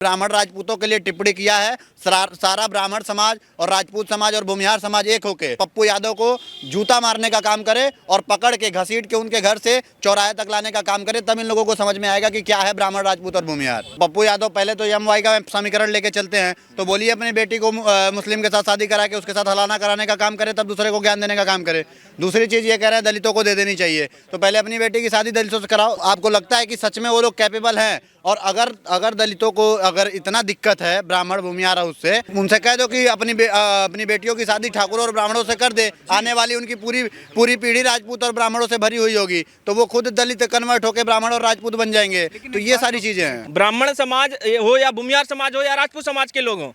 ब्राह्मण राजपूतों के लिए टिप्पणी किया है। सारा ब्राह्मण समाज और राजपूत समाज और भूमिहार समाज एक होके पप्पू यादव को जूता मारने का काम करे और पकड़ के घसीट के उनके घर से चौराहे तक लाने का काम करे, तब इन लोगों को समझ में आएगा कि क्या है ब्राह्मण राजपूत और भूमिहार। पप्पू यादव पहले तो एमवाई का समीकरण लेके चलते हैं, तो बोलिए अपनी बेटी को मुस्लिम के साथ शादी करा के उसके साथ हलाना कराने का काम करे, तब दूसरे को ज्ञान देने का काम करे। दूसरी चीज ये कह रहे हैं दलितों को दे देनी चाहिए, तो पहले अपनी बेटी की शादी दलितों से कराओ। आपको लगता है कि सच में वो लोग कैपेबल हैं? और अगर दलितों को अगर इतना दिक्कत है ब्राह्मण भूमिहार उससे, उनसे कह दो कि अपनी बेटियों की शादी ठाकुरों और ब्राह्मणों से कर दे, आने वाली उनकी पूरी पीढ़ी राजपूत और ब्राह्मणों से भरी हुई होगी, तो वो खुद दलित कन्वर्ट होकर ब्राह्मण और राजपूत बन जाएंगे। तो ये सारी चीजें हैं। ब्राह्मण समाज हो या भूमिहार समाज हो या राजपूत समाज के लोग हों,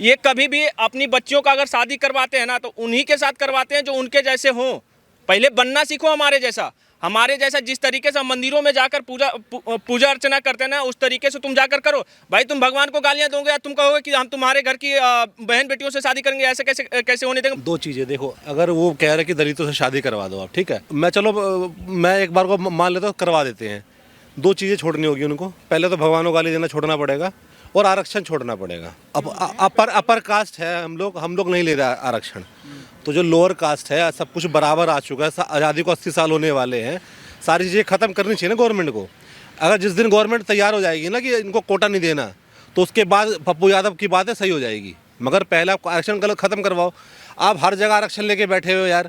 ये कभी भी अपनी बच्चियों का अगर शादी करवाते हैं ना, तो उन्हीं के साथ करवाते हैं जो उनके जैसे हों। पहले बनना सीखो हमारे जैसा जिस तरीके से हम मंदिरों में जाकर पूजा अर्चना करते हैं ना, उस तरीके से तुम जाकर करो। भाई तुम भगवान को गालियां दोगे या तुम कहोगे कि हम तुम्हारे घर की बहन बेटियों से शादी करेंगे, ऐसे कैसे होने देंगे? दो चीज़ें देखो, अगर वो कह रहे कि दलितों से शादी करवा दो आप, ठीक है, मैं एक बार को मान लेता हूँ करवा देते हैं। दो चीज़ें छोड़नी होगी उनको, पहले तो भगवान को गाली देना छोड़ना पड़ेगा और आरक्षण छोड़ना पड़ेगा। अब अपर कास्ट है, हम लोग नहीं ले रहे आरक्षण, तो जो लोअर कास्ट है सब कुछ बराबर आ चुका है। आज़ादी को 80 साल होने वाले हैं, सारी चीज़ें ख़त्म करनी चाहिए ना गवर्नमेंट को। अगर जिस दिन गवर्नमेंट तैयार हो जाएगी ना कि इनको कोटा नहीं देना, तो उसके बाद पप्पू यादव की बातें सही हो जाएगी। मगर पहले आप आरक्षण ख़त्म करवाओ। आप हर जगह आरक्षण लेके बैठे हो यार,